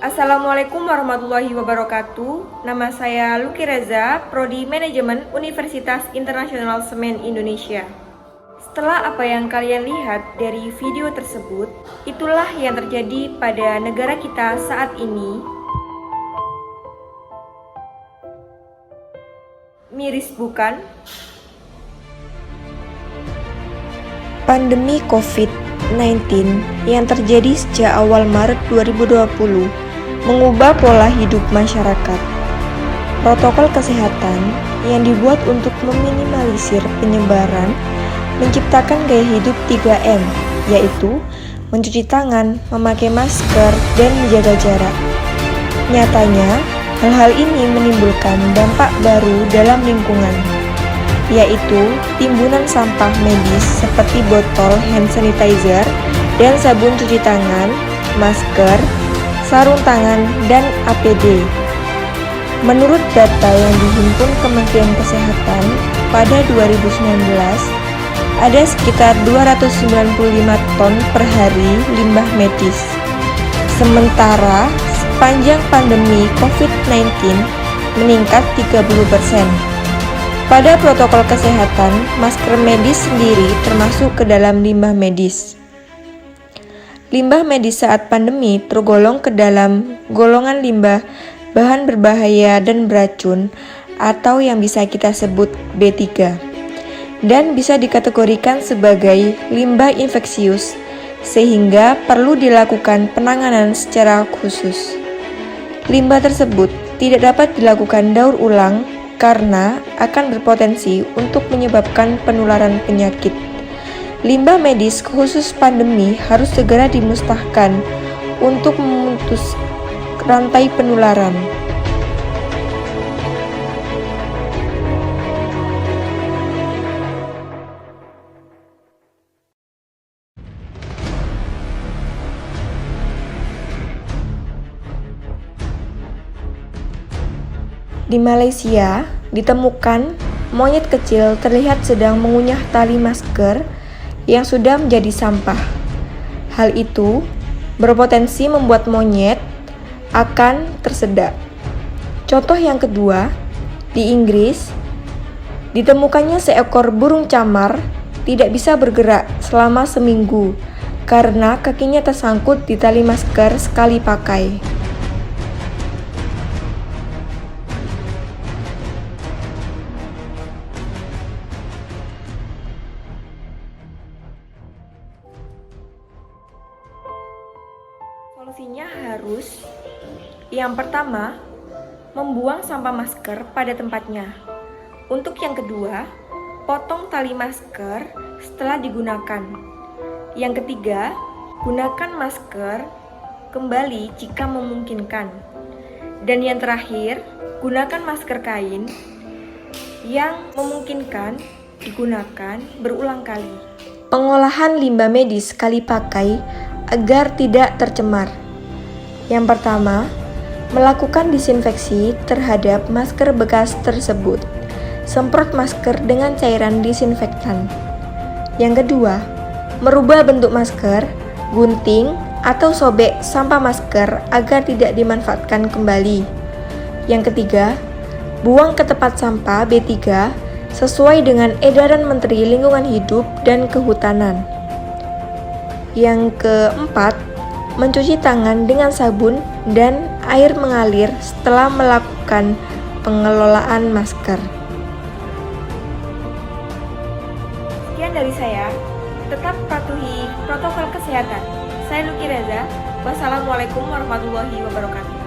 Assalamualaikum warahmatullahi wabarakatuh. Nama saya Luki Reza, Prodi Manajemen Universitas Internasional Semen Indonesia. Setelah apa yang kalian lihat dari video tersebut, itulah yang terjadi pada negara kita saat ini. Miris bukan? Pandemi COVID-19 yang terjadi sejak awal Maret 2020 mengubah pola hidup masyarakat. Protokol kesehatan yang dibuat untuk meminimalisir penyebaran menciptakan gaya hidup 3M, yaitu mencuci tangan, memakai masker, dan menjaga jarak. Nyatanya, hal-hal ini menimbulkan dampak baru dalam lingkungan, yaitu timbunan sampah medis seperti botol hand sanitizer dan sabun cuci tangan, masker, sarung tangan, dan APD. Menurut data yang dihimpun Kementerian Kesehatan pada 2019, ada sekitar 295 ton per hari limbah medis. Sementara sepanjang pandemi COVID-19 meningkat 30%. Pada protokol kesehatan, masker medis sendiri termasuk ke dalam limbah medis. Limbah medis saat pandemi tergolong ke dalam golongan limbah bahan berbahaya dan beracun atau yang bisa kita sebut B3 dan bisa dikategorikan sebagai limbah infeksius sehingga perlu dilakukan penanganan secara khusus. Limbah tersebut tidak dapat dilakukan daur ulang karena akan berpotensi untuk menyebabkan penularan penyakit. Limbah medis khusus pandemi harus segera dimusnahkan untuk memutus rantai penularan. Di Malaysia, ditemukan monyet kecil terlihat sedang mengunyah tali masker yang sudah menjadi sampah. Hal itu berpotensi membuat monyet akan tersedak. Contoh yang kedua, di Inggris, ditemukannya seekor burung camar tidak bisa bergerak selama seminggu karena kakinya tersangkut di tali masker sekali pakai. Solusinya harus, yang pertama, membuang sampah masker pada tempatnya. Untuk yang kedua, potong tali masker setelah digunakan. Yang ketiga, gunakan masker kembali jika memungkinkan. Dan yang terakhir, gunakan masker kain yang memungkinkan digunakan berulang kali. Pengolahan limbah medis sekali pakai agar tidak tercemar. Yang pertama, melakukan disinfeksi terhadap masker bekas tersebut. Semprot masker dengan cairan disinfektan. Yang kedua, merubah bentuk masker, gunting, atau sobek sampah masker agar tidak dimanfaatkan kembali. Yang ketiga, buang ke tempat sampah B3 sesuai dengan edaran Menteri Lingkungan Hidup dan Kehutanan. Yang keempat, mencuci tangan dengan sabun dan air mengalir setelah melakukan pengelolaan masker. Sekian dari saya, tetap patuhi protokol kesehatan. Saya Luki Reza, wassalamualaikum warahmatullahi wabarakatuh.